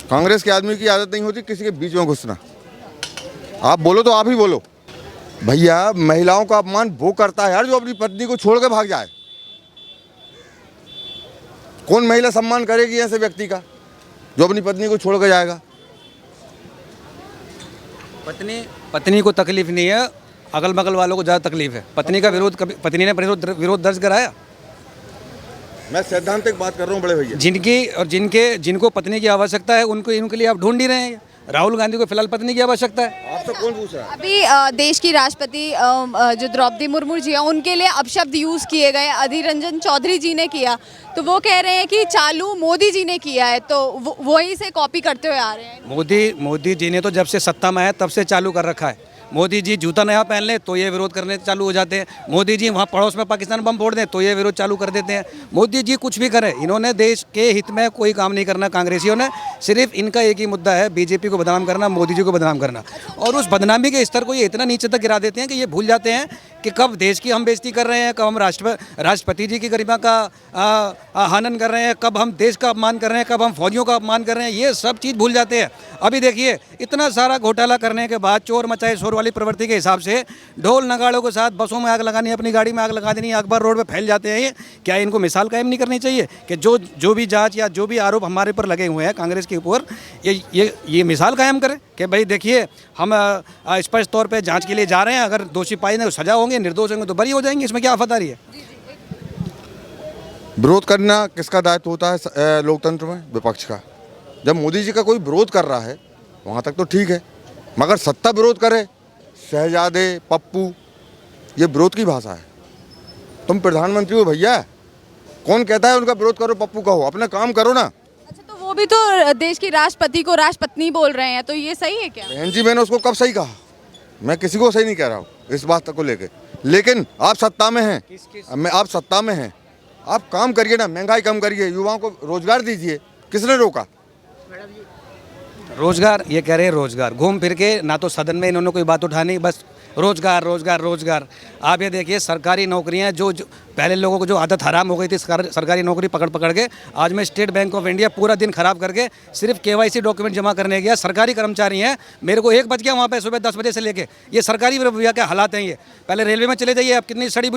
कांग्रेस के आदमी की आदत नहीं होती किसी के बीच में घुसना। आप बोलो तो आप ही बोलो। भैया महिलाओं का अपमान वो करता है यार जो अपनी पत्नी को छोड़ के भाग जाए। कौन महिला सम्मान करेगी ऐसे व्यक्ति का जो अपनी पत्नी को छोड़ के जाएगा? पत्नी को तकलीफ नहीं है, अगल बगल वालों को ज़्यादा तकलीफ है। पत्नी का विरोध कभी पत्नी ने विरोध दर्ज कराया? मैं सैद्धांतिक बात कर रहा हूँ बड़े भैया। जिनको पत्नी की आवश्यकता है उनके लिए आप ढूंढ ही रहे हैं। राहुल गांधी को फिलहाल पत्नी की आवश्यकता है। आपसे कौन पूछ रहा है? अभी देश की राष्ट्रपति जो द्रौपदी मुर्मू जी हैं उनके लिए अपशब्द यूज़ किए गए। अधीर रंजन चौधरी जी ने किया, तो वो कह रहे हैं कि चालू मोदी जी ने किया है, तो वहीं से कॉपी करते हुए आ रहे हैं। मोदी जी ने तो जब से सत्ता में आया तब से चालू कर रखा है। मोदी जी जूता नया पहन लें तो ये विरोध करने चालू हो जाते हैं। मोदी जी वहाँ पड़ोस में पाकिस्तान बम फोड़ दें तो ये विरोध चालू कर देते हैं। मोदी जी कुछ भी करें, इन्होंने देश के हित में कोई काम नहीं करना। कांग्रेसियों ने सिर्फ इनका एक ही मुद्दा है, बीजेपी को बदनाम करना, मोदी जी को बदनाम करना। और उस बदनामी के स्तर को ये इतना नीचे तक गिरा देते हैं कि ये भूल जाते हैं कि कब देश की हम बेइज्जती कर रहे हैं, कब हम राष्ट्रपति जी की गरिमा का हनन कर रहे हैं, कब हम देश का अपमान कर रहे हैं, कब हम फौजियों का अपमान कर रहे हैं। ये सब चीज़ भूल जाते हैं। अभी देखिए, इतना सारा घोटाला करने के बाद चोर मचाए शोर वाली प्रवृत्ति के हिसाब से ढोल नगाड़ों के साथ बसों में आग लगानी, अपनी गाड़ी में आग लगा देनी, अखबार रोड पे फैल जाते हैं। ये क्या इनको मिसाल कायम नहीं करनी चाहिए कि जो भी जांच या जो भी आरोप हमारे पर लगे हुए हैं कांग्रेस के ऊपर, ये मिसाल कायम करें कि भाई देखिए हम स्पष्ट तौर पे जांच के लिए जा रहे हैं, अगर दोषी पाए तो सजा होंगे, निर्दोष होंगे तो बरी हो जाएंगे। इसमें क्या आफत आ रही है? विरोध करना किसका दायित्व होता है लोकतंत्र में? विपक्ष का। जब मोदी जी का कोई विरोध कर रहा है वहाँ तक तो ठीक है, मगर सत्ता विरोध करे, शहजादे पप्पू, ये विरोध की भाषा है। तुम प्रधानमंत्री हो भैया, कौन कहता है उनका विरोध करो, पप्पू कहो? अपना काम करो ना। अच्छा, तो वो भी तो देश की राष्ट्रपति को राष्ट्रपत्नी बोल रहे हैं, तो ये सही है क्या? बहन जी, मैंने उसको कब सही कहा? मैं किसी को सही नहीं कह रहा हूँ इस बात तक को लेके। लेकिन आप सत्ता में हैं, आप सत्ता में हैं, आप काम करिए ना, महंगाई कम करिए, युवाओं को रोजगार दीजिए। किसने रोका? रोजगार, ये कह रहे हैं रोजगार। घूम फिर के ना तो सदन में इन्होंने कोई बात उठानी, बस रोजगार रोजगार रोजगार। आप ये देखिए, सरकारी नौकरियां जो पहले लोगों को जो आदत हराम हो गई थी सरकारी नौकरी पकड़ के, आज मैं स्टेट बैंक ऑफ इंडिया पूरा दिन खराब करके सिर्फ KYC डॉक्यूमेंट जमा करने गया। सरकारी कर्मचारी हैं, मेरे को 1 बज गया वहाँ पे सुबह 10 बजे से लेके। ये सरकारी विभाग के हालात हैं। ये पहले रेलवे में चले जाइए, अब कितनी सड़ी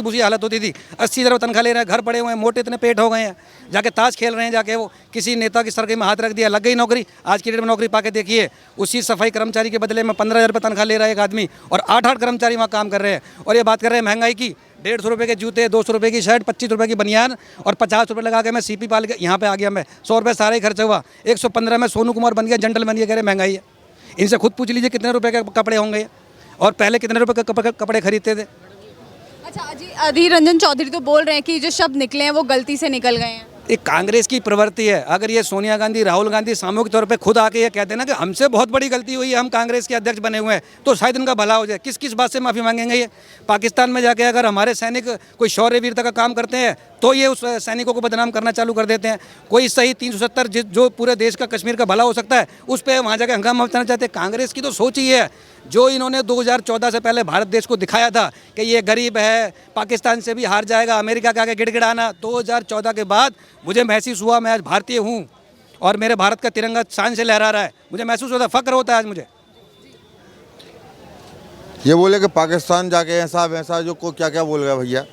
बुसी हालत होती थी। 80,000 रुपये तनख्वाह ले रहे हैं, घर पड़े हुए हैं, मोटे इतने पेट हो गए हैं, जाके ताश खेल रहे हैं, जाके वो किसी नेता की सरकारी में हाथ रख दिया, लग गई नौकरी। आज की डेट में नौकरी पाके देखिए, उसी सफाई कर्मचारी के बदले में 15,000 रुपये तनख्वाह ले रहा है एक आदमी, और 8 कर्मचारी वहाँ काम कर रहे हैं। और ये बात कर रहे हैं महंगाई की, 150 रुपये के जूते, 200 रुपये की शर्ट, 25 रुपये की बनियान, और 50 रुपये लगा के मैं CP पाल के यहाँ पे आ गया। मैं 100 रुपये सारा ही खर्च हुआ। 115 में सोनू कुमार बन गया, जेंटलमैन। ये कह रहे महंगाई है। इनसे खुद पूछ लीजिए कितने रुपए के कपड़े होंगे और पहले कितने रुपए के कपड़े खरीदते थे। अच्छा, अधीर रंजन चौधरी तो बोल रहे हैं कि जो शब्द निकले हैं वो गलती से निकल गए हैं। एक कांग्रेस की प्रवृत्ति है। अगर ये सोनिया गांधी, राहुल गांधी सामूहिक तौर पे खुद आके ये कहते हैं ना कि हमसे बहुत बड़ी गलती हुई है, हम कांग्रेस के अध्यक्ष बने हुए हैं, तो शायद इनका भला हो जाए। किस बात से माफ़ी मांगेंगे ये? पाकिस्तान में जाके अगर हमारे सैनिक कोई शौर्य वीरता का काम करते हैं तो ये उस सैनिकों को बदनाम करना चालू कर देते हैं। कोई सही 370 जो पूरे देश का, कश्मीर का भला हो सकता है, उस पर वहाँ जाकर हंगामा मचाना चाहते हैं। कांग्रेस की तो सोच ही है, जो इन्होंने 2014 से पहले भारत देश को दिखाया था कि ये गरीब है, पाकिस्तान से भी हार जाएगा, अमेरिका के आगे गिड़गिड़ाना। 2014 के बाद मुझे महसूस हुआ मैं आज भारतीय हूँ और मेरे भारत का तिरंगा शान से लहरा रहा है। मुझे महसूस होता है, फक्र होता है आज मुझे। ये बोले कि पाकिस्तान जाके ऐसा वैसा, जो को क्या क्या बोल गया भैया।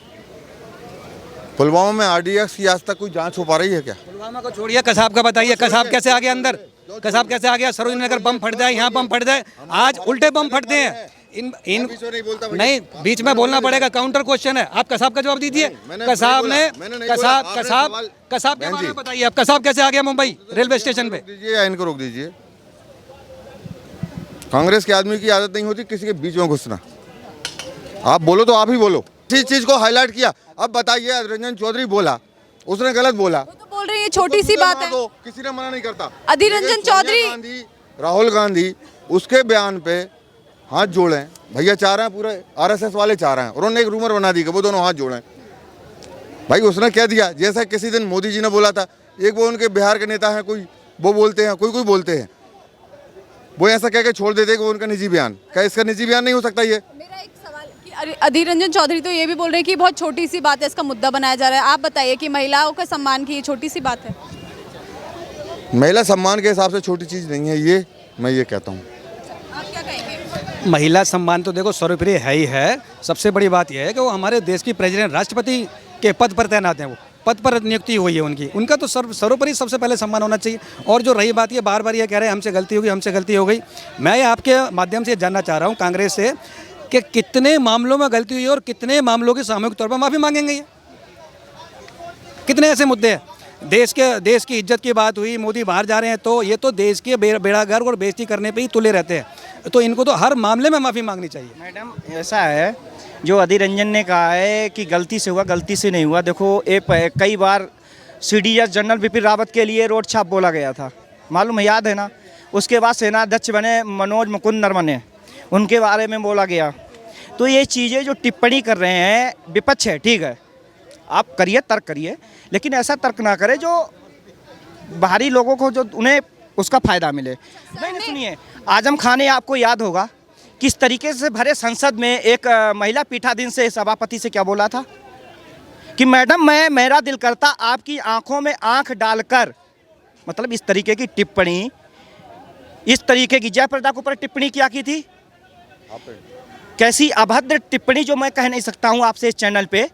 पुलवामा में RDX की आज तक कोई जांच हो पा रही है क्या? पुलवामा को छोड़िए, कसाब का बताइए, कसाब कैसे आ गया अंदर? कसाब कैसे आ गया? सरोजनी नगर बम फट जाए, यहाँ बम फट जाए, आज उल्टे बम फटते हैं। नहीं, बीच में बोलना पड़ेगा, काउंटर क्वेश्चन है। आप कसाब का जवाब दीजिए। कसाब ने कसाब के बारे में बताइए, आप कसाब कैसे आ गया मुंबई रेलवे स्टेशन पे? दीजिए, इनको रोक दीजिए। कांग्रेस के आदमी की आदत नहीं होती किसी के बीच में घुसना। आप बोलो तो आप ही बोलो। इस चीज को हाईलाइट किया। अब बताइए, अधीर रंजन चौधरी बोला, उसने गलत बोला, वो तो बोल रहे हैं छोटी सी बात है, किसी ने मना नहीं करता। अधीर रंजन चौधरी, राहुल गांधी उसके बयान पे हाथ जोड़े भैया चाह रहे हैं, पूरे RSS वाले चाह रहे हैं, उन्होंने एक रूमर बना दी कि वो दोनों हाथ जोड़े। भाई उसने कह दिया, जैसा किसी दिन मोदी जी ने बोला था, एक वो उनके बिहार के नेता हैं, कोई वो बोलते हैं, कोई बोलते हैं, वो ऐसा कह के छोड़ देते हैं कि वो उनका निजी बयान। क्या इसका निजी बयान नहीं हो सकता? ये मेरा एक सवाल कि अधीर रंजन चौधरी तो ये भी बोल रहे हैं कि बहुत छोटी सी बात है, इसका मुद्दा बनाया जा रहा है। आप बताइए कि महिलाओं का सम्मान की ये छोटी सी बात है? महिला सम्मान के हिसाब से छोटी चीज़ नहीं है ये, मैं ये कहता हूँ। आप क्या कहेंगे? महिला सम्मान तो देखो सर्वोपरि है ही है। सबसे बड़ी बात यह है कि वो हमारे देश की प्रेसिडेंट राष्ट्रपति के पद पर तैनात हैं, वो पद पर नियुक्ति हुई है उनकी, उनका तो सर्वोपरि सबसे पहले सम्मान होना चाहिए। और जो रही बात ये बार बार ये कह रहे हैं हमसे गलती होगी, हमसे गलती हो गई, मैं आपके माध्यम से जानना चाह रहा हूँ कांग्रेस से कि कितने मामलों में गलती हुई और कितने मामलों की सामूहिक तौर पर माफ़ी मांगेंगे ये? कितने ऐसे मुद्दे हैं? देश की इज्जत की बात हुई, मोदी बाहर जा रहे हैं, तो ये तो देश के बेड़ागर और बेइज्जती करने पे ही तुले रहते हैं। तो इनको तो हर मामले में माफ़ी मांगनी चाहिए। मैडम ऐसा है, जो अधीर रंजन ने कहा है कि गलती से हुआ, गलती से नहीं हुआ। देखो कई बार CDS जनरल बिपिन रावत के लिए रोड छाप बोला गया था, मालूम है, याद है ना। उसके बाद सेनाध्यक्ष बने मनोज मुकुंद नरवणे, उनके बारे में बोला गया। तो ये चीज़ें जो टिप्पणी कर रहे हैं विपक्ष है, ठीक है, आप करिए, तर्क करिए, लेकिन ऐसा तर्क ना करें जो बाहरी लोगों को जो उन्हें उसका फ़ायदा मिले। नहीं सुनिए, आजम खान ने, आपको याद होगा किस तरीके से भरे संसद में एक महिला पीठाधीन से सभापति से क्या बोला था कि मैडम मेरा दिल करता आपकी आंखों में आंख डालकर, मतलब इस तरीके की टिप्पणी, इस तरीके की जयप्रदा के ऊपर टिप्पणी क्या की थी। कैसी अभद्र टिप्पणी जो मैं कह नहीं सकता हूँ आपसे इस चैनल पे।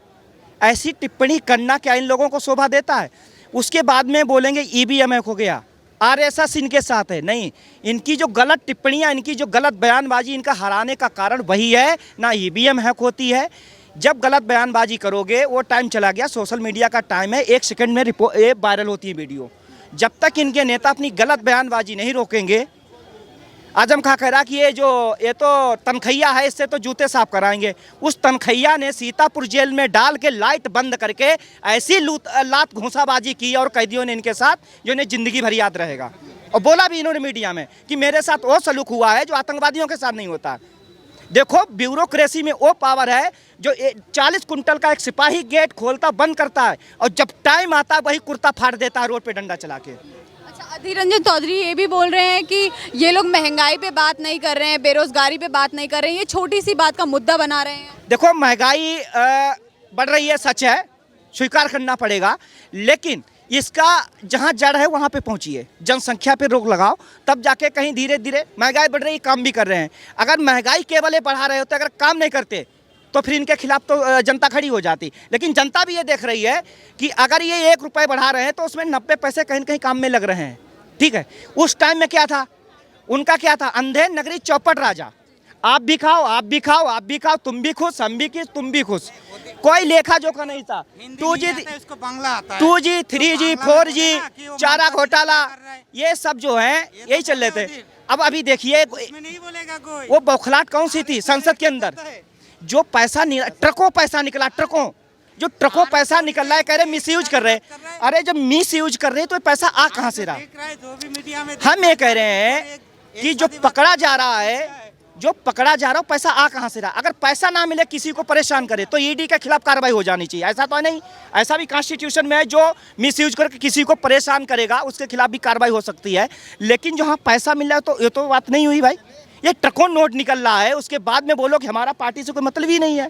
ऐसी टिप्पणी करना क्या इन लोगों को शोभा देता है? उसके बाद में बोलेंगे EVM हैक हो गया, RSS इनके साथ है। नहीं, इनकी जो गलत टिप्पणियाँ, इनकी जो गलत बयानबाजी, इनका हराने का कारण वही है ना। EVM हैक होती है, जब गलत बयानबाजी करोगे वो टाइम चला गया, सोशल मीडिया का टाइम है, 1 सेकंड में वायरल होती है वीडियो। जब तक इनके नेता अपनी गलत बयानबाजी नहीं रोकेंगे, आजम खां कह रहा कि ये तो तनखैया है, इससे तो जूते साफ कराएंगे। उस तनखैया ने सीतापुर जेल में डाल के लाइट बंद करके ऐसी लात घूंसाबाजी की और कैदियों ने इनके साथ, जो इन्हें ज़िंदगी भर याद रहेगा। और बोला भी इन्होंने मीडिया में कि मेरे साथ वो सलूक हुआ है जो आतंकवादियों के साथ नहीं होता। देखो, ब्यूरोक्रेसी में वो पावर है जो 40 कुंटल का एक सिपाही गेट खोलता बंद करता है, और जब टाइम आता है वही कुर्ता फाड़ देता है रोड पे डंडा चला के। अधीर रंजन चौधरी ये भी बोल रहे हैं कि ये लोग महंगाई पे बात नहीं कर रहे हैं, बेरोजगारी पे बात नहीं कर रहे हैं, ये छोटी सी बात का मुद्दा बना रहे हैं। देखो, महंगाई बढ़ रही है, सच है, स्वीकार करना पड़ेगा, लेकिन इसका जहां जड़ है वहां पे पहुंचिए, जनसंख्या पे रोक लगाओ, तब जाके कहीं धीरे धीरे महंगाई बढ़ रही, काम भी कर रहे हैं। अगर महंगाई केवल बढ़ा रहे होते, अगर काम नहीं करते, तो फिर इनके खिलाफ तो जनता खड़ी हो जाती। लेकिन जनता भी ये देख रही है कि अगर ये 1 रुपये बढ़ा रहे हैं तो उसमें 90 पैसे कहीं न कहीं काम में लग रहे हैं, ठीक है। उस टाइम में क्या था, उनका क्या था, अंधे नगरी चौपट राजा, आप भी खाओ, आप भी खाओ, आप भी खाओ, तुम भी खुश, हम भी खुश, तुम भी खुश, कोई लेखा जोखा नहीं था। 2G, 3G, 4G, चारा घोटाला, ये सब जो है यही चल रहे थे। अब अभी देखिए, वो बौखलाहट कौन सी थी संसद के अंदर, जो पैसा ट्रकों पैसा निकला, ट्रकों पैसा निकल रहा है, कह रहे मिस यूज कर रहे हैं। अरे जब मिस यूज कर रहे हैं तो पैसा आ कहाँ से रहा? हम ये कह रहे हैं कि जो पकड़ा जा रहा है, पैसा आ कहाँ से रहा? अगर पैसा ना मिले, किसी को परेशान करे, तो ED के खिलाफ कार्रवाई हो जानी चाहिए। ऐसा तो नहीं, ऐसा भी कॉन्स्टिट्यूशन में है, जो मिस यूज करके किसी को परेशान करेगा उसके खिलाफ भी कार्रवाई हो सकती है। लेकिन जहाँ पैसा मिल रहा है, तो ये तो बात नहीं हुई भाई। ये ट्रकों नोट निकल रहा है, उसके बाद में बोलो कि हमारा पार्टी से कोई मतलब ही नहीं है।